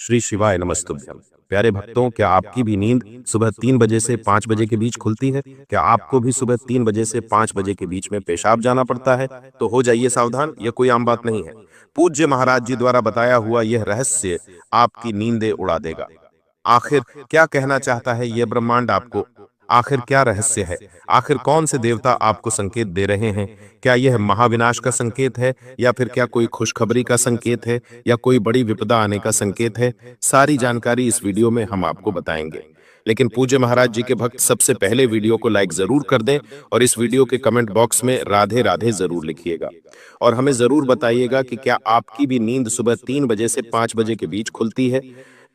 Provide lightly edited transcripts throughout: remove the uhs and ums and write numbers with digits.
श्री शिवाय नमस्तुभ्यम। प्यारे भक्तों, क्या आपकी भी नींद सुबह 3 बजे से 5 बजे के बीच खुलती है? क्या आपको भी सुबह 3 बजे से 5 बजे के बीच में पेशाब जाना पड़ता है? तो हो जाइए सावधान, यह कोई आम बात नहीं है। पूज्य महाराज जी द्वारा बताया हुआ यह रहस्य आपकी नींदें उड़ा देगा। आखिर क्या कहना चाहता है यह ब्रह्मांड आपको? आखिर क्या रहस्य है? आखिर कौन से देवता आपको संकेत दे रहे हैं? क्या यह महाविनाश का संकेत है, या फिर क्या कोई खुशखबरी का संकेत है, या कोई बड़ी विपदा आने का संकेत है? सारी जानकारी इस वीडियो में हम आपको बताएंगे। लेकिन पूज्य महाराज जी के भक्त सबसे पहले वीडियो को लाइक जरूर कर दें और इस वीडियो के कमेंट बॉक्स में राधे राधे जरूर लिखिएगा। और हमें जरूर बताइएगा कि क्या आपकी भी नींद सुबह 3 बजे से 5 बजे के बीच खुलती है?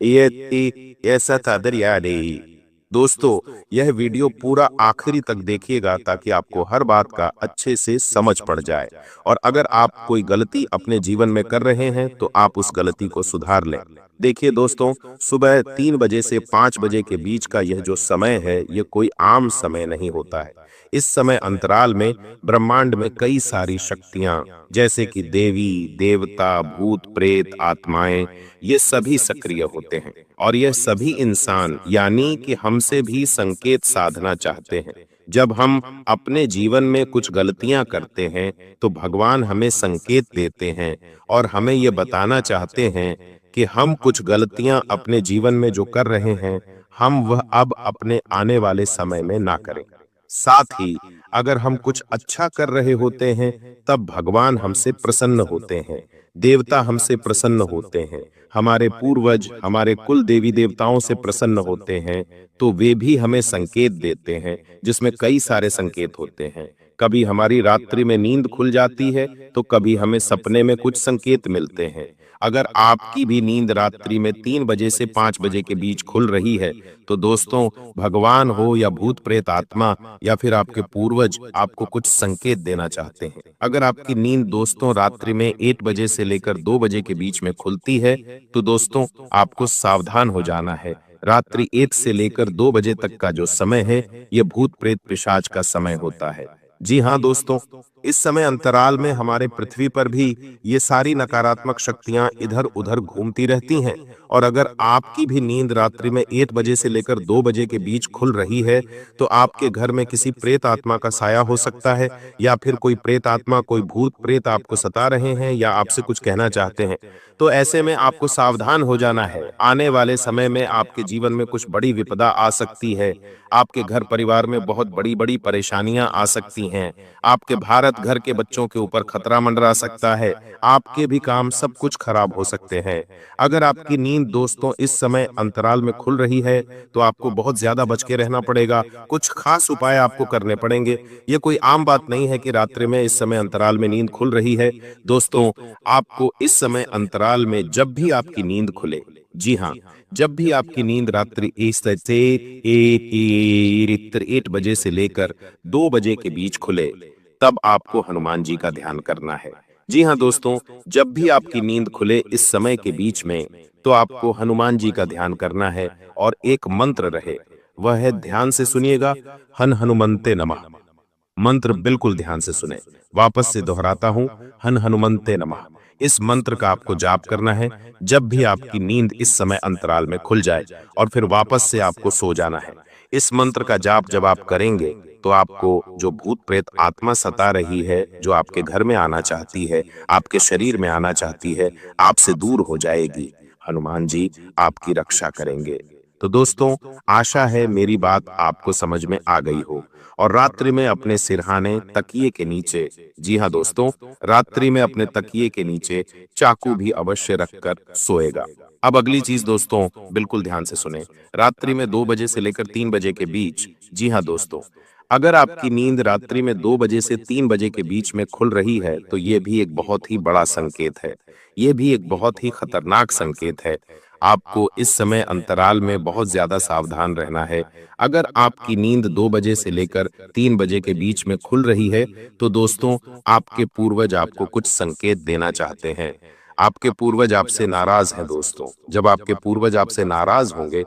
ये ऐसा तादर याद है। दोस्तों, यह वीडियो पूरा आखिरी तक देखिएगा ताकि आपको हर बात का अच्छे से समझ पड़ जाए। और अगर आप कोई गलती अपने जीवन में कर रहे हैं तो आप उस गलती को सुधार लें। देखिए दोस्तों, सुबह 3 बजे से 5 बजे के बीच का यह जो समय है, यह कोई आम समय नहीं होता है। इस समय अंतराल में ब्रह्मांड में कई सारी शक्तियां, जैसे कि देवी देवता, भूत प्रेत, आत्माएं, ये सभी सक्रिय होते हैं। और यह सभी इंसान यानी कि हमसे भी संकेत साधना चाहते हैं। जब हम अपने जीवन में कुछ गलतियां करते हैं तो भगवान हमें संकेत देते हैं और हमें ये बताना चाहते हैं कि हम कुछ गलतियां अपने जीवन में जो कर रहे हैं, हम वह अब अपने आने वाले समय में ना करें। साथ ही अगर हम कुछ अच्छा कर रहे होते हैं तब भगवान हमसे प्रसन्न होते हैं, देवता हमसे प्रसन्न होते हैं, हमारे पूर्वज, हमारे कुल देवी देवताओं से प्रसन्न होते हैं, तो वे भी हमें संकेत देते हैं, जिसमें कई सारे संकेत होते हैं। कभी हमारी रात्रि में नींद खुल जाती है तो कभी हमें सपने में कुछ संकेत मिलते हैं। अगर आपकी भी नींद रात्रि में 3 बजे से 5 बजे के बीच खुल रही है तो दोस्तों, भगवान हो या भूत प्रेत आत्मा या फिर आपके पूर्वज आपको कुछ संकेत देना चाहते हैं। अगर आपकी नींद दोस्तों रात्रि में 1 बजे से लेकर 2 बजे के बीच में खुलती है तो दोस्तों, आपको सावधान हो जाना है। रात्रि 1 से लेकर 2 बजे तक का जो समय है, यह भूत प्रेत पिशाच का समय होता है। जी हाँ दोस्तों, इस समय अंतराल में हमारे पृथ्वी पर भी ये सारी नकारात्मक शक्तियां इधर उधर घूमती रहती हैं। और अगर आपकी भी नींद रात्रि में 1 बजे से लेकर 2 बजे के बीच खुल रही है तो आपके घर में किसी प्रेत आत्मा का साया हो सकता है, या फिर कोई प्रेत आत्मा, कोई भूत प्रेत आपको सता रहे हैं या आपसे कुछ कहना चाहते हैं। तो ऐसे में आपको सावधान हो जाना है। आने वाले समय में आपके जीवन में कुछ बड़ी विपदा आ सकती है। आपके घर परिवार में बहुत बड़ी बड़ी परेशानियां आ सकती हैं। आपके भारत घर के बच्चों के ऊपर खतरा मंडरा सकता है। आपके भी काम सब कुछ खराब हो सकते हैं। अगर आपकी नींद दोस्तों इस समय अंतराल में खुल रही है तो आपको बहुत ज्यादा बच के रहना पड़ेगा। कुछ खास उपाय आपको करने पड़ेंगे। ये कोई आम बात नहीं है कि रात्रि में इस समय अंतराल में नींद खुल रही है। दोस्तों, आपको इस समय अंतराल में जब भी आपकी नींद खुले, जी हाँ, जब भी आपकी नींद रात्रि 1 बजे से लेकर 2 बजे के बीच खुले, तब आपको हनुमान जी का ध्यान करना है। जी हाँ दोस्तों, जब भी आपकी नींद खुले इस समय के बीच में, तो आपको हनुमान जी का ध्यान करना है और एक मंत्र रहे, वह है, ध्यान से सुनिएगा, हन हनुमंते नमः। मंत्र बिल्कुल ध्यान से सुने। वापस से दोहराता हूं, हन हनुमंते नमः। इस मंत्र का आपको जाप करना है जब भी आपकी नींद इस समय अंतराल में खुल जाए, और फिर वापस से आपको सो जाना है। इस मंत्र का जाप जब आप करेंगे तो आपको जो भूत प्रेत आत्मा सता रही है, जो आपके घर में आना चाहती है, आपके शरीर में आना चाहती है, आपसे दूर हो जाएगी। हनुमान जी आपकी रक्षा करेंगे। तो दोस्तों, आशा है मेरी बात आपको समझ में आ गई हो। और रात्रि में अपने सिरहाने तकिए के नीचे, जी हाँ दोस्तों, रात्रि में अपने तकिए के नीचे चाकू भी अवश्य रखकर सोएगा। अब अगली चीज दोस्तों, बिल्कुल ध्यान से सुने। रात्रि में 2 बजे से लेकर 3 बजे के बीच, जी हाँ दोस्तों, अगर आपकी नींद रात्रि में 2 बजे से 3 बजे के बीच में खुल रही है तो ये भी एक बहुत ही बड़ा संकेत है। ये भी एक बहुत ही खतरनाक संकेत है। आपको इस समय अंतराल में बहुत ज्यादा सावधान रहना है। अगर आपकी नींद 2 बजे से लेकर 3 बजे के बीच में खुल रही है तो दोस्तों, आपके पूर्वज आपको कुछ संकेत देना चाहते हैं। आपके पूर्वज आपसे नाराज हैं दोस्तों। जब आपके पूर्वज आपसे नाराज होंगे,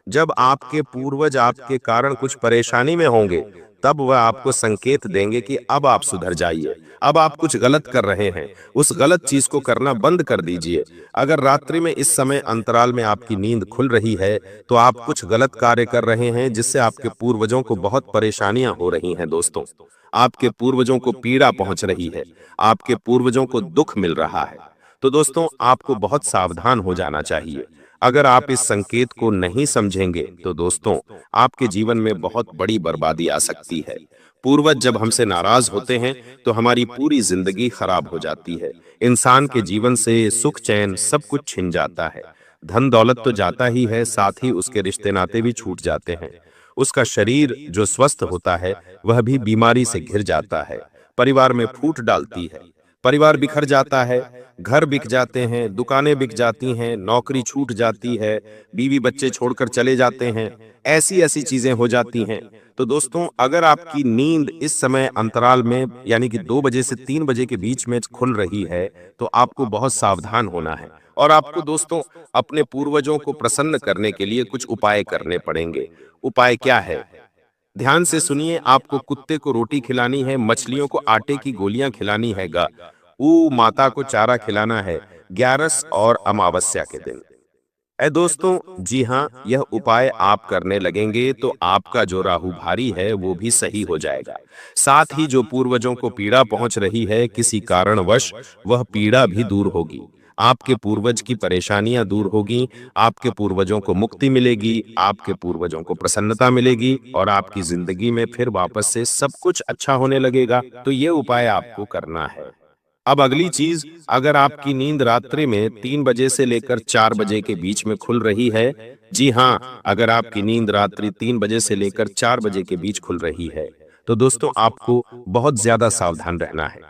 जब आपके पूर्वज आपके कारण कुछ परेशानी में होंगे, तब वह आपको संकेत देंगे कि अब आप सुधर जाइए, अब आप कुछ गलत कर रहे हैं, उस गलत चीज को करना बंद कर दीजिए। अगर रात्रि में इस समय अंतराल में आपकी नींद खुल रही है, तो आप कुछ गलत कार्य कर रहे हैं जिससे आपके पूर्वजों को बहुत परेशानियां हो रही हैं दोस्तों। आपके पूर्वजों को पीड़ा पहुंच रही है, आपके पूर्वजों को दुख मिल रहा है। तो दोस्तों, आपको बहुत सावधान हो जाना चाहिए। अगर आप इस संकेत को नहीं समझेंगे तो दोस्तों, आपके जीवन में बहुत बड़ी बर्बादी आ सकती है। पूर्वज जब हमसे नाराज होते हैं तो हमारी पूरी जिंदगी खराब हो जाती है। इंसान के जीवन से सुख चैन सब कुछ छिन जाता है। धन दौलत तो जाता ही है, साथ ही उसके रिश्ते नाते भी छूट जाते हैं। उसका शरीर जो स्वस्थ होता है वह भी बीमारी से घिर जाता है। परिवार में फूट डालती है, परिवार बिखर जाता है, घर बिक जाते हैं, दुकानें बिक जाती हैं, नौकरी छूट जाती है, बीवी बच्चे छोड़कर चले जाते हैं, ऐसी ऐसी चीजें हो जाती हैं। तो दोस्तों, अगर आपकी नींद इस समय अंतराल में यानी कि 2 बजे से 3 बजे के बीच में खुल रही है, तो आपको बहुत सावधान होना है। और आपको दोस्तों अपने पूर्वजों को प्रसन्न करने के लिए कुछ उपाय करने पड़ेंगे। उपाय क्या है? ध्यान से सुनिए। आपको कुत्ते को रोटी खिलानी है, मछलियों को आटे की गोलियां खिलानी है गा, माता को चारा खिलाना है, ग्यारस और अमावस्या के दिन। दोस्तों, जी हाँ, यह उपाय आप करने लगेंगे तो आपका जो राहु भारी है वो भी सही हो जाएगा। साथ ही जो पूर्वजों को पीड़ा पहुंच रही है किसी कारणवश, वह पीड़ा भी दूर होगी। आपके पूर्वज की परेशानियां दूर होगी, आपके पूर्वजों को मुक्ति मिलेगी, आपके पूर्वजों को प्रसन्नता मिलेगी और आपकी जिंदगी में फिर वापस से सब कुछ अच्छा होने लगेगा। तो ये उपाय आपको करना है। अब अगली चीज, अगर आपकी नींद रात्रि में 3 बजे से लेकर 4 बजे के बीच में खुल रही है, जी हाँ, अगर आपकी नींद रात्रि 3 बजे से लेकर 4 बजे के बीच खुल रही है, तो दोस्तों आपको बहुत ज्यादा सावधान रहना है।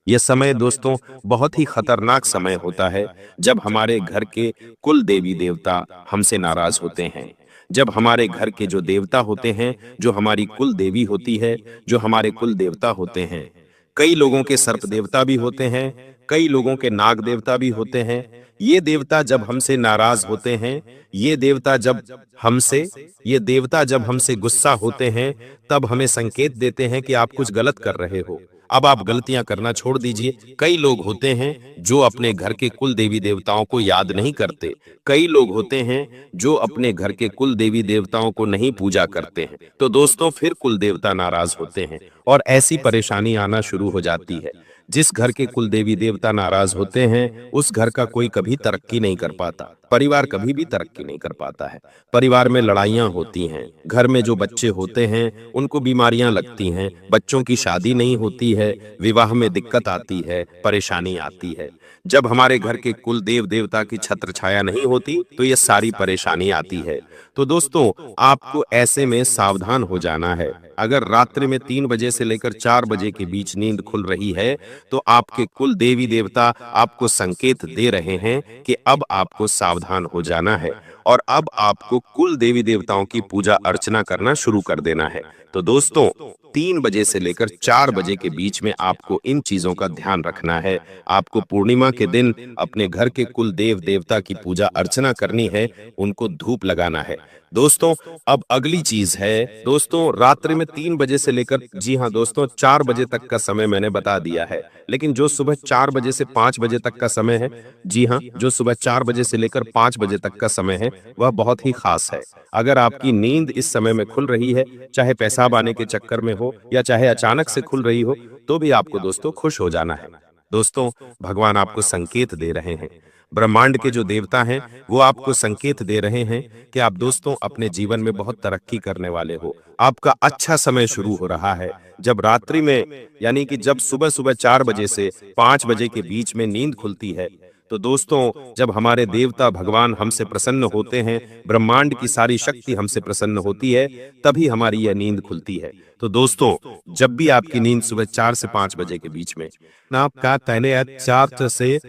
यह समय दोस्तों बहुत ही खतरनाक समय होता है, जब हमारे घर के कुल देवी देवता हमसे नाराज होते हैं। जब हमारे घर के जो देवता होते हैं, जो हमारी कुल देवी होती है, जो हमारे कुल देवता होते हैं, कई लोगों के सर्प देवता भी होते हैं, कई लोगों के नाग देवता भी होते हैं। ये देवता जब हमसे नाराज होते हैं, ये देवता जब हमसे ये देवता जब हमसे गुस्सा होते हैं, तब हमें संकेत देते हैं कि आप कुछ गलत कर रहे हो, अब आप गलतियां करना छोड़ दीजिए। कई लोग होते हैं जो अपने घर के कुल देवी देवताओं को याद नहीं करते, कई लोग होते हैं जो अपने घर के कुल देवी देवताओं को नहीं पूजा करते हैं। तो दोस्तों, फिर कुल देवता नाराज होते हैं और ऐसी परेशानी आना शुरू हो जाती है। जिस घर के कुल देवी देवता नाराज होते हैं, उस घर का कोई कभी तरक्की नहीं कर पाता, परिवार कभी भी तरक्की नहीं कर पाता है। परिवार में लड़ाइयां होती हैं, घर में जो बच्चे होते हैं उनको बीमारियां लगती हैं, बच्चों की शादी नहीं होती है, विवाह में दिक्कत आती है, परेशानी आती है। जब हमारे घर के कुल देव देवता की छत्र छाया नहीं होती, तो ये सारी परेशानी आती है। तो दोस्तों, आपको ऐसे में सावधान हो जाना है। अगर रात्रि में 3 बजे से लेकर 4 बजे के बीच नींद खुल रही है, तो आपके कुल देवी देवता आपको संकेत दे रहे हैं कि अब आपको सावधान हो जाना है और अब आपको कुल देवी देवताओं की पूजा अर्चना करना शुरू कर देना है। तो दोस्तों, 3 बजे से लेकर 4 बजे के बीच में आपको इन चीजों का ध्यान रखना है। आपको पूर्णिमा के दिन अपने घर के कुल देव देवता की पूजा अर्चना करनी है, उनको धूप लगाना है। दोस्तों, अब अगली चीज है दोस्तों, रात्रि में 3 बजे से लेकर, जी हाँ दोस्तों, 4 बजे तक का समय मैंने बता दिया है, लेकिन जो सुबह 4 बजे से 5 बजे तक का समय है, जी हाँ, जो सुबह 4 बजे से लेकर 5 बजे तक का समय है, वह बहुत ही खास है। अगर आपकी नींद इस समय में खुल रही है, चाहे पेशाब आने के चक्कर में हो या चाहे अचानक से खुल रही हो, तो भी आपको दोस्तों खुश हो जाना है। दोस्तों, भगवान आपको संकेत दे रहे हैं, ब्रह्मांड के जो देवता हैं वो आपको संकेत दे रहे हैं कि आप दोस्तों अपने जीवन में बहुत तरक्की करने वाले हो। आपका अच्छा समय शुरू हो रहा है। जब रात्रि में यानी कि जब सुबह सुबह 4 बजे से 5 बजे के बीच में नींद खुलती है, तो दोस्तों जब हमारे देवता भगवान हमसे प्रसन्न होते हैं, ब्रह्मांड की सारी शक्ति हमसे प्रसन्न होती है, तभी हमारी यह नींद खुलती है। तो दोस्तों, जब भी आपकी नींद सुबह 4 से 5 बजे के बीच में ना आपका तैने 4 से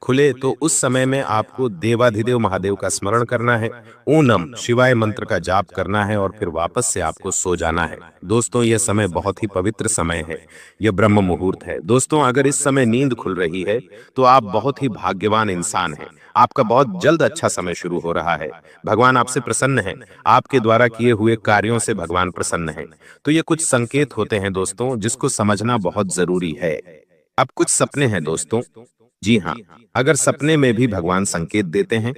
खुले तो उस समय में आपको देवाधिदेव महादेव का स्मरण करना है, ओम नमः शिवाय मंत्र का जाप करना है और फिर वापस से आपको सो जाना है। दोस्तों यह समय बहुत ही पवित्र समय है, यह ब्रह्म मुहूर्त है। दोस्तों अगर इस समय नींद खुल रही है तो आप बहुत ही भाग्यवान इंसान हैं। आपका बहुत जल्द अच्छा समय शुरू हो रहा है। भगवान आपसे प्रसन्न है, आपके द्वारा किए हुए कार्यों से भगवान प्रसन्न है। तो ये कुछ संकेत होते हैं दोस्तों जिसको समझना बहुत जरूरी है। अब कुछ सपने हैं दोस्तों। जी हाँ, अगर सपने में भी भगवान संकेत देते हैं,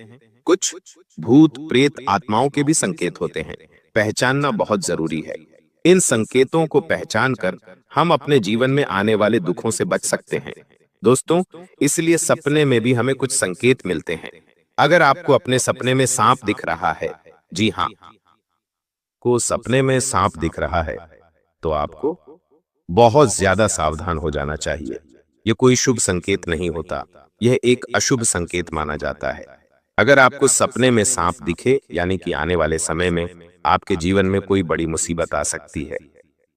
कुछ भूत प्रेत आत्माओं के भी संकेत होते हैं, पहचानना बहुत जरूरी है। इन संकेतों को पहचान कर हम अपने जीवन में आने वाले दुखों से बच सकते हैं। दोस्तों इसलिए सपने में भी हमें कुछ संकेत मिलते हैं। अगर आपको अपने सपने में सांप दिख रहा है, जी हाँ, को सपने में सांप दिख रहा है, तो आपको बहुत ज्यादा सावधान हो जाना चाहिए। यह कोई शुभ संकेत नहीं होता, यह एक अशुभ संकेत माना जाता है। अगर आपको सपने में सांप दिखे यानी कि आने वाले समय में आपके जीवन में कोई बड़ी मुसीबत आ सकती है।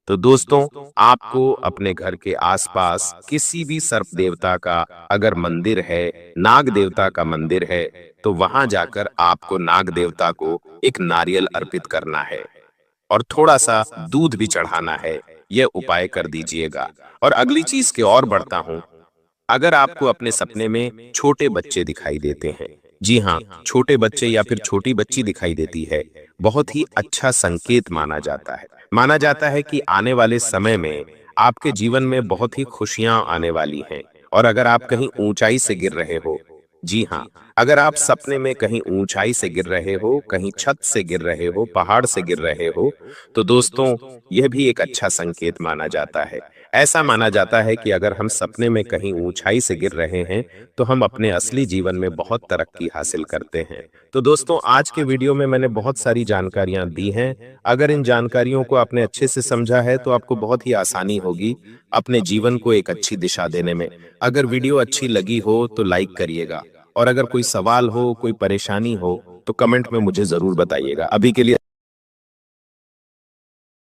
तो दोस्तों आपको अपने घर के आसपास किसी भी सर्प देवता का अगर मंदिर है, नाग देवता का मंदिर है, तो वहां जाकर आपको नाग देवता को एक नारियल अर्पित करना है और थोड़ा सा दूध भी चढ़ाना है। यह उपाय कर दीजिएगा। और अगली चीज की ओर बढ़ता हूं। अगर आपको अपने सपने में छोटे बच्चे दिखाई देते हैं, जी हाँ, छोटे बच्चे या फिर छोटी बच्ची दिखाई देती है, बहुत ही अच्छा संकेत माना जाता है। माना जाता है कि आने वाले समय में आपके जीवन में बहुत ही खुशियां आने वाली हैं। और अगर आप कहीं ऊंचाई से गिर रहे हो, जी हाँ, अगर आप सपने में कहीं ऊंचाई से गिर रहे हो, कहीं छत से गिर रहे हो, पहाड़ से गिर रहे हो, तो दोस्तों यह भी एक अच्छा संकेत माना जाता है। ऐसा माना जाता है कि अगर हम सपने में कहीं ऊंचाई से गिर रहे हैं तो हम अपने असली जीवन में बहुत तरक्की हासिल करते हैं। तो दोस्तों आज के वीडियो में मैंने बहुत सारी जानकारियां दी हैं। अगर इन जानकारियों को आपने अच्छे से समझा है तो आपको बहुत ही आसानी होगी अपने जीवन को एक अच्छी दिशा देने में। अगर वीडियो अच्छी लगी हो तो लाइक करिएगा और अगर कोई सवाल हो, कोई परेशानी हो तो कमेंट में मुझे जरूर बताइएगा। अभी के लिए